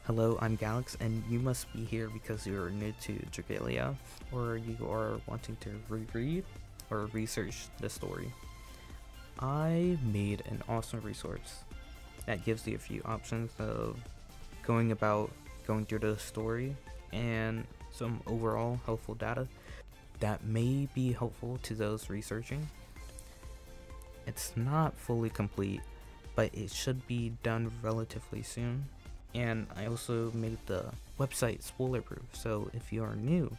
Hello, I'm Galax, and you must be here because you are new to Dragalia, or you are wanting to reread or research the story. I made an awesome resource that gives you a few options of going through the story and some overall helpful data that may be helpful to those researching. It's not fully complete, but it should be done relatively soon. And I also made the website spoiler proof, so if you are new,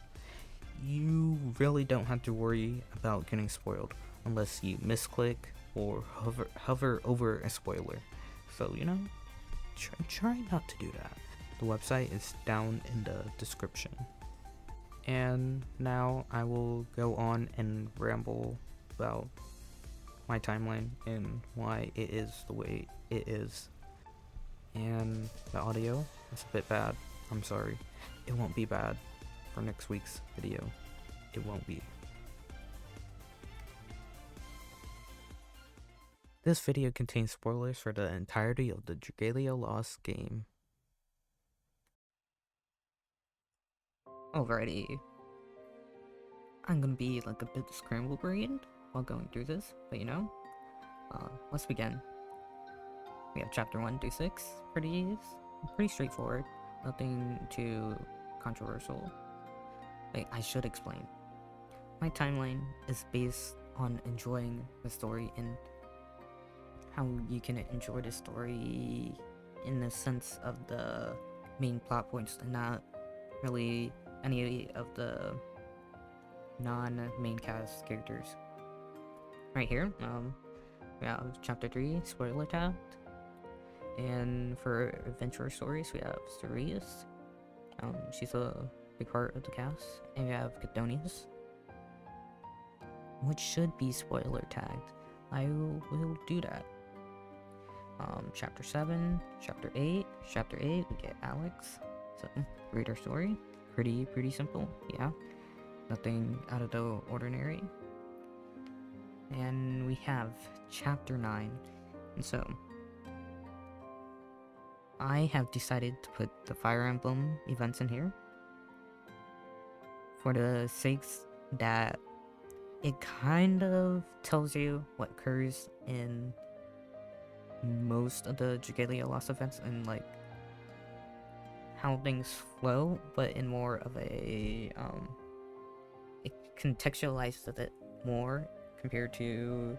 you really don't have to worry about getting spoiled unless you misclick or hover over a spoiler. So, try not to do that. The website is down in the description. And now I will go on and ramble about my timeline and why it is the way it is. And the audio is a bit bad. I'm sorry. It won't be bad for next week's video. It won't be. This video contains spoilers for the entirety of the Dragalia Lost game. Alrighty. I'm gonna be like a bit scramble-brained while going through this, but let's begin. We have chapter 1 through 6, pretty straightforward, nothing too controversial. Wait, I should explain. My timeline is based on enjoying the story and how you can enjoy the story in the sense of the main plot points and not really any of the non-main cast characters. Right here, we have chapter 3, spoiler tagged. And for adventure stories, we have Sirius. She's a big part of the cast. And we have Cadonius, which should be spoiler tagged. I will do that. Chapter 7, Chapter 8. Chapter 8, we get Alex. So, read her story. Pretty simple, yeah. Nothing out of the ordinary. And we have Chapter 9. And so, I have decided to put the Fire Emblem events in here for the sakes that it kind of tells you what occurs in most of the Dragalia Lost events and like how things flow, but in more of a it contextualizes it more compared to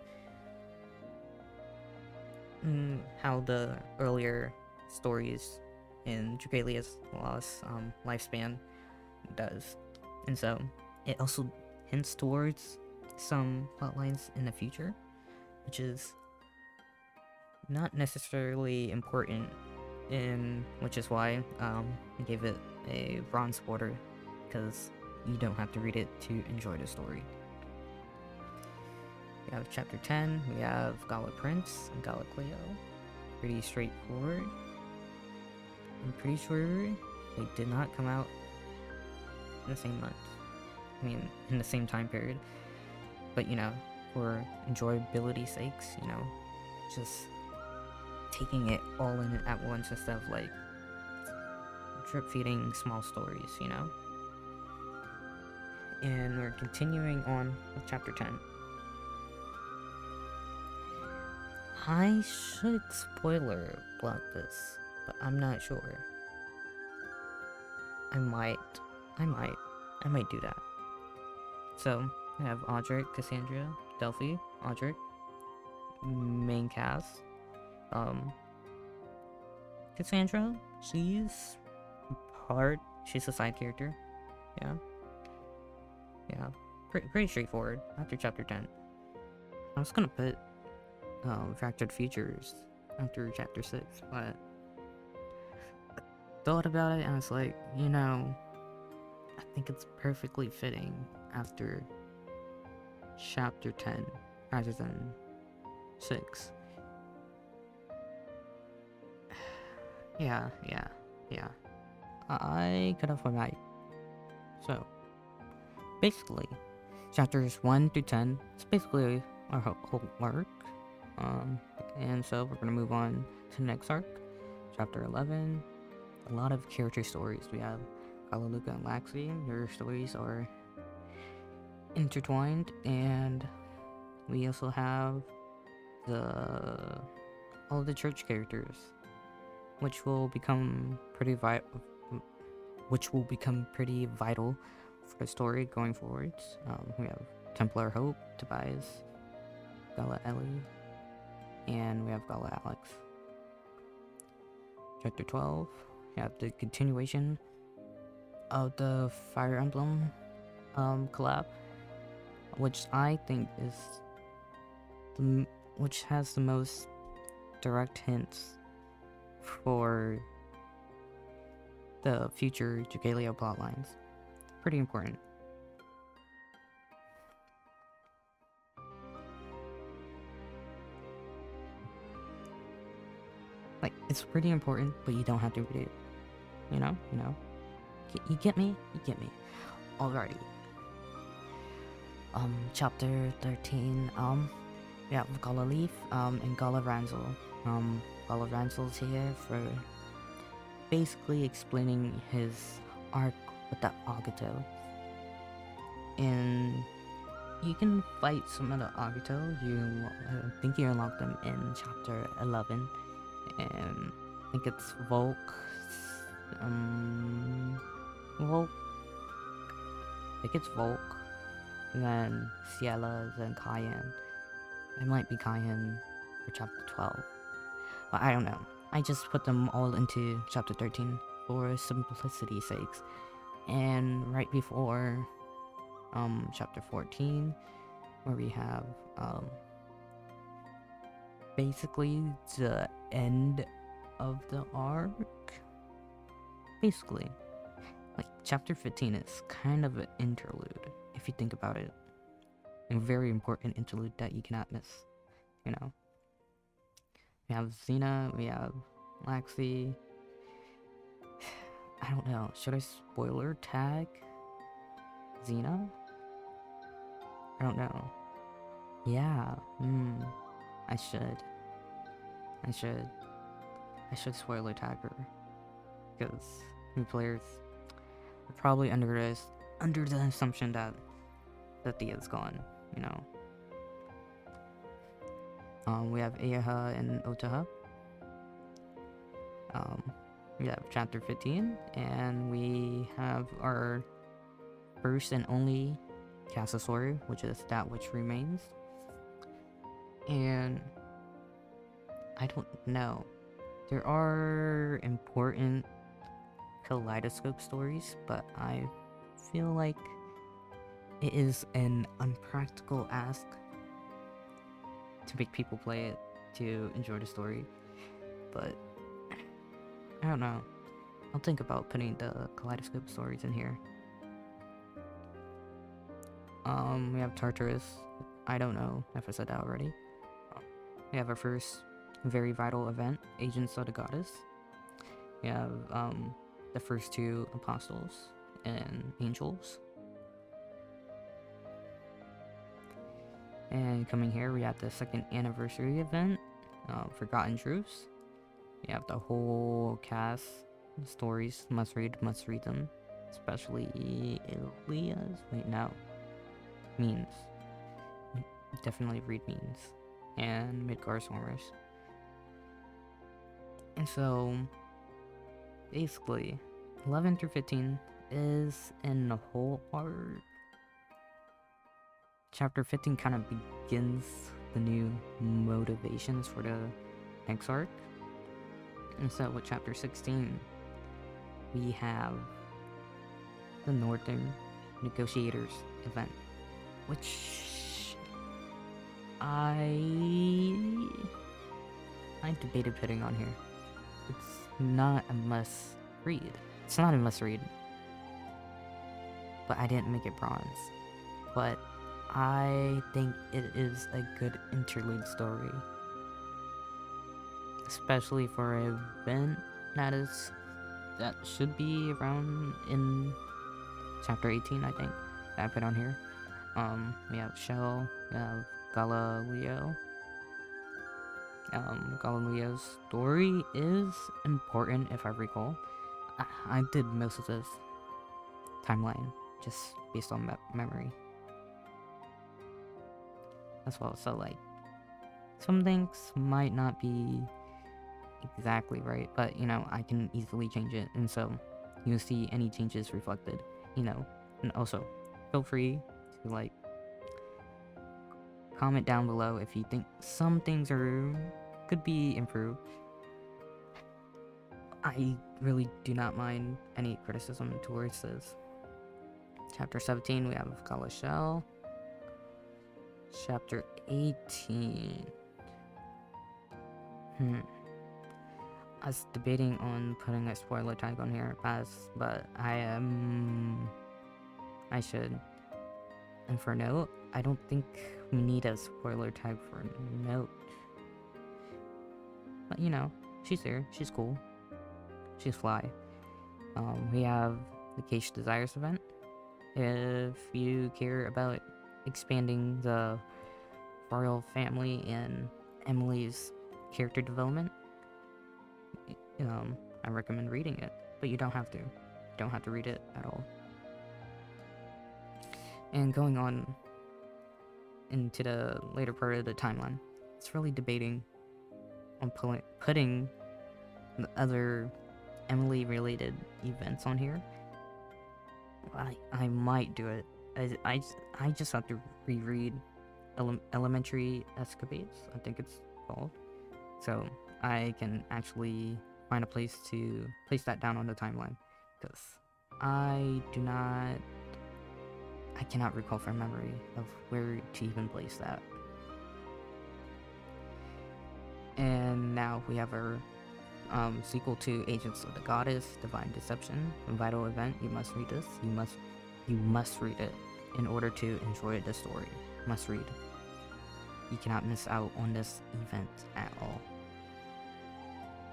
how the earlier stories in Dragalia's Lost lifespan does. And so it also hints towards some plotlines in the future, which is not necessarily important, which is why I gave it a bronze border, because you don't have to read it to enjoy the story. We have chapter 10, we have Gala Prince and Gala Cleo. Pretty straightforward. I'm pretty sure they did not come out in the same month. I mean, in the same time period. But, for enjoyability sakes, just taking it all in at once instead of, like, drip-feeding small stories, And we're continuing on with chapter 10. I should spoiler block this, but I'm not sure. I might do that. So, I have Audric, Cassandra, Delphi, Audric, main cast. Cassandra, she's a side character. Yeah. Pretty straightforward after chapter 10. I was gonna put Fractured Futures after chapter 6, but I thought about it and I was like, I think it's perfectly fitting after chapter 10 rather than 6. Yeah. I could have forgot. So, basically, chapters 1 through 10 is basically our whole arc. And so we're gonna move on to the next arc, chapter 11, a lot of character stories. We have Kalaluka and Laxi. Their stories are intertwined, and we also have the all the church characters, which will become pretty vital for the story going forwards. We have Templar Hope, Tobias, Gala Ellie, and we have Gala Alex. Chapter 12, we have the continuation of the Fire Emblem collab, which I think is which has the most direct hints for the future Dragalia plotlines. Pretty important. Like, it's pretty important, but you don't have to read it. You know? You get me? You get me. Alrighty. Chapter 13, we have Gala Leaf, and Gala Ranzel. Gala Ranzel's here for basically explaining his arc with that Agito. And you can fight some of the Agito. I think you unlock them in chapter 11. And I think it's Volk. I think it's Volk. And then Ciela, then Cayenne. It might be Cayenne for chapter 12. But I don't know. I just put them all into chapter 13 for simplicity's sakes. And right before chapter 14, where we have basically the end of the arc. Basically, like, chapter 15 is kind of an interlude, if you think about it. A very important interlude that you cannot miss, you know. We have Xena, we have Laxi. I don't know, should I spoiler tag Xena? I don't know. Yeah, I should spoiler tag her, because new players are probably under the assumption that Thea's gone, you know. We have Ayaha and Otaha. We have chapter 15, and we have our first and only Casasaur, which is That Which Remains. And I don't know. There are important kaleidoscope stories, but I feel like it is an unpractical ask to make people play it to enjoy the story. But I don't know. I'll think about putting the kaleidoscope stories in here. We have Tartarus. I don't know if I said that already. We have our first very vital event, Agents of the Goddess. We have the first two apostles and angels. And coming here, we have the second anniversary event, Forgotten Truths. We have the whole cast, stories, must read them. Especially Ilias. Wait, no. Means. Definitely read Means. And Midgar Swarmers. And so, basically, 11 through 15 is in the whole arc. Chapter 15 kind of begins the new motivations for the next arc. And so with chapter 16, we have the Northern Negotiators event, which I debated putting on here. It's not a must read. It's not a must read. But I didn't make it bronze. But I think it is a good interlude story. Especially for an event that should be around in chapter 18, I think, that I put on here. We have Shell, we have Galileo. Galileo's story is important, if I recall. I did most of this timeline just based on memory as well. So like, some things might not be exactly right, but you know, I can easily change it, and so you'll see any changes reflected, you know. And also, feel free to like comment down below if you think some things could be improved. I really do not mind any criticism towards this. Chapter 17, we have Kala Shell. Chapter 18. I was debating on putting a spoiler tag on here, but I should. And for note, I don't think we need a spoiler tag for note. But you know, she's there, she's cool, she's fly. We have the Cage Desires event. If you care about expanding the royal family and Emily's character development, I recommend reading it, but you don't have to. You don't have to read it at all. And going on into the later part of the timeline, it's really debating on putting the other Emily-related events on here. I might do it. I just have to reread Elementary Escapades, I think it's called, so I can actually find a place to place that down on the timeline, because I cannot recall from memory of where to even place that. And now we have our sequel to Agents of the Goddess, Divine Deception, a vital event. You must read this. You must read it in order to enjoy the story. Must read. You cannot miss out on this event at all.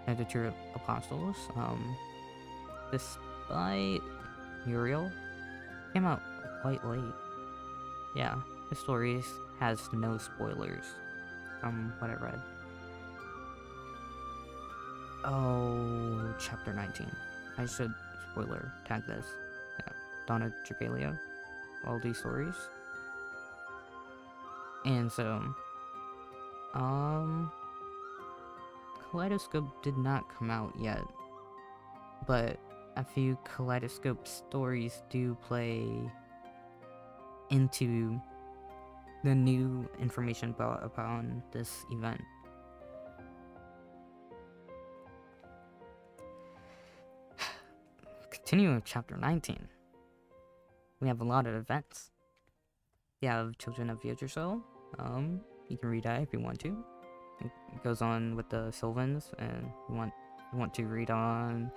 The True Apostles, despite Muriel, came out quite late. Yeah, the story has no spoilers from what I read. Oh, chapter 19. I should spoiler tag this. Yeah, Dawn of Dragalia, all these stories. And so, Kaleidoscope did not come out yet, but a few Kaleidoscope stories do play into the new information upon this event. Continuing with chapter 19, we have a lot of events. You have Children of Future Soul. You can read that if you want to. It goes on with the Sylvans, and you want to read on.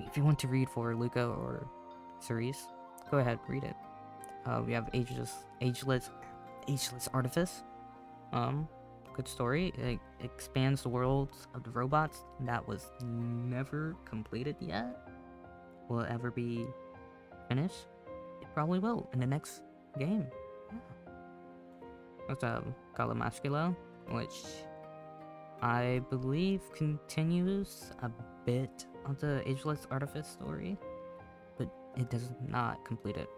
If you want to read for Luca or Cerise, go ahead, read it. We have Ageless Artifice. Good story. It expands the worlds of the robots that was never completed yet. Will it ever be finished? It probably will in the next game. Yeah. What's up, Galamascula, which I believe continues a bit of the Ageless Artifice story, but it does not complete it.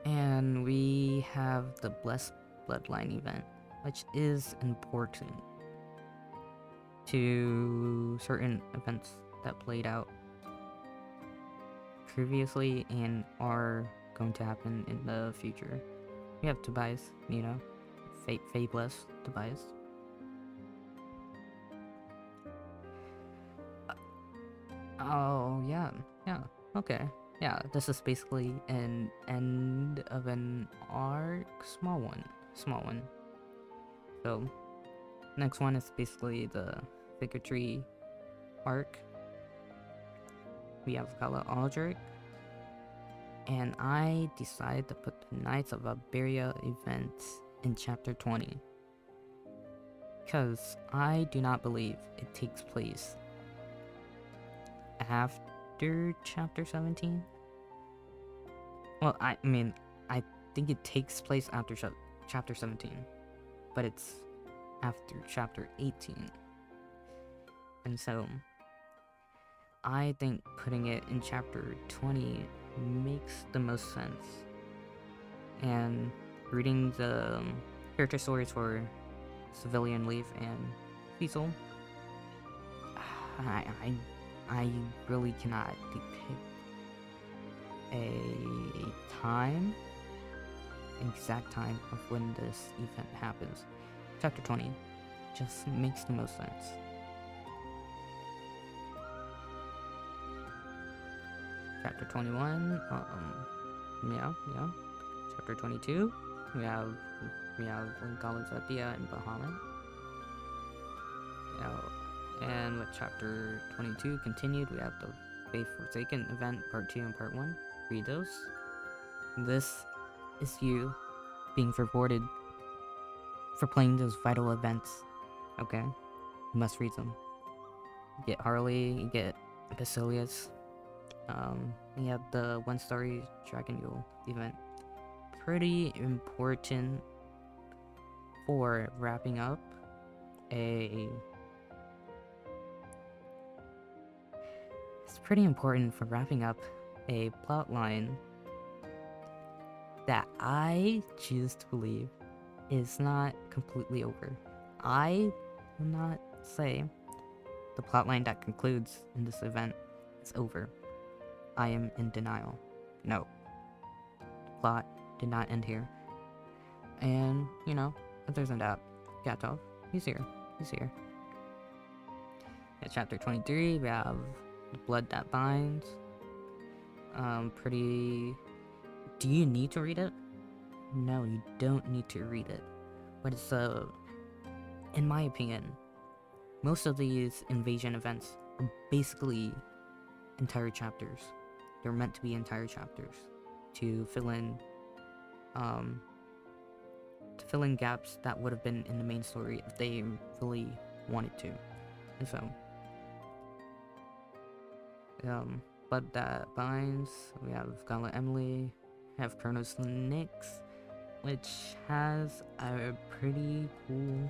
And we have the Blessed Bloodline event, which is important to certain events that played out previously and are going to happen in the future. We have Tobias, you know, Fae Bless Tobias. Oh, yeah, okay. Yeah, this is basically an end of an arc, small one. So, next one is basically the Figure Tree arc. We have Gala Aldrich, and I decided to put the Knights of Iberia event in chapter 20, because I do not believe it takes place after chapter 17. Well, I mean, I think it takes place after chapter 17, but it's after chapter 18. And so, I think putting it in chapter 20 makes the most sense. And reading the character stories for Civilian Leaf and Cecil, I really cannot depict a time, an exact time of when this event happens. Chapter 20 just makes the most sense. Chapter 21, yeah. Chapter 22, we have Galazatia and Bahamut. And with chapter 22 continued, we have the Faith Forsaken event part 2 and part 1. Read those. This is you being rewarded for playing those vital events. Okay? You must read them. You get Harley, you get Basilius. You have the 1-story Dragon Yule event. Pretty important for wrapping up a... It's pretty important for wrapping up a plotline that I choose to believe is not completely over. I will not say the plotline that concludes in this event is over. I am in denial. No. The plot did not end here. And, you know, if there's no doubt, Gatov, he's here. He's here. At chapter 23, we have The Blood That Binds. Pretty... Do you need to read it? No, you don't need to read it. But it's, in my opinion, most of these invasion events are basically entire chapters. They're meant to be entire chapters to fill in gaps that would have been in the main story if they really wanted to. And so, Blood That Binds, we have Gala Emily, have Chronos Nyx, which has a pretty cool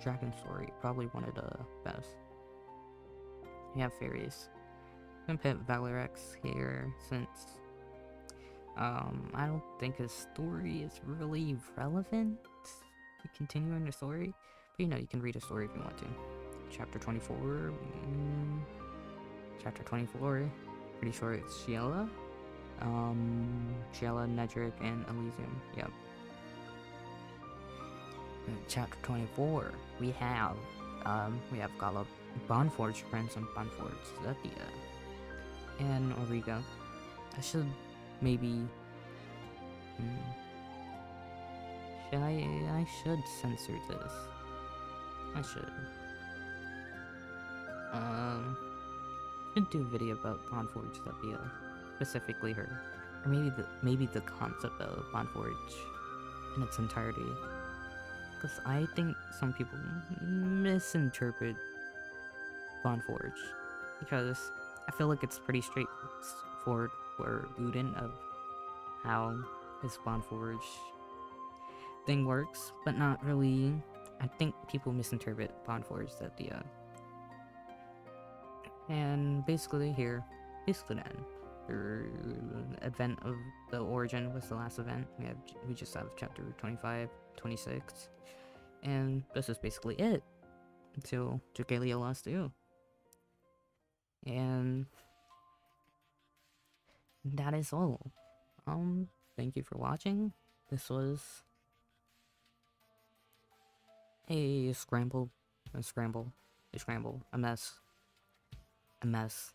dragon story, probably one of the best. We have fairies. I'm gonna put Valorex here since I don't think his story is really relevant to continuing the story, but you know, you can read a story if you want to. Chapter 24, chapter 24, pretty sure it's Sheila, Nedrick, and Elysium. Yep. Chapter 24, we have Gala Bonforge, Friends on Bonforge, Zethia, and Origa. I should maybe... I should censor this. I should. Should do a video about Bonforge Zethia, specifically her. Or maybe the concept of Bonforge in its entirety. Because I think some people misinterpret Bonforge. Because I feel like it's pretty straightforward for Uden of how this Bonforge thing works, but not really. I think people misinterpret Bonforge Zethia. And basically then, the event of the origin was the last event. We just have chapter 25, 26, and this is basically it until Dragalia lost too. And that is all. Thank you for watching. This was a mess.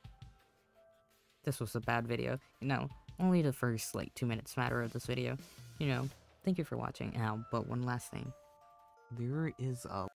This was a bad video. You know, only the first, 2 minutes matter of this video. You know, thank you for watching. But one last thing. There is a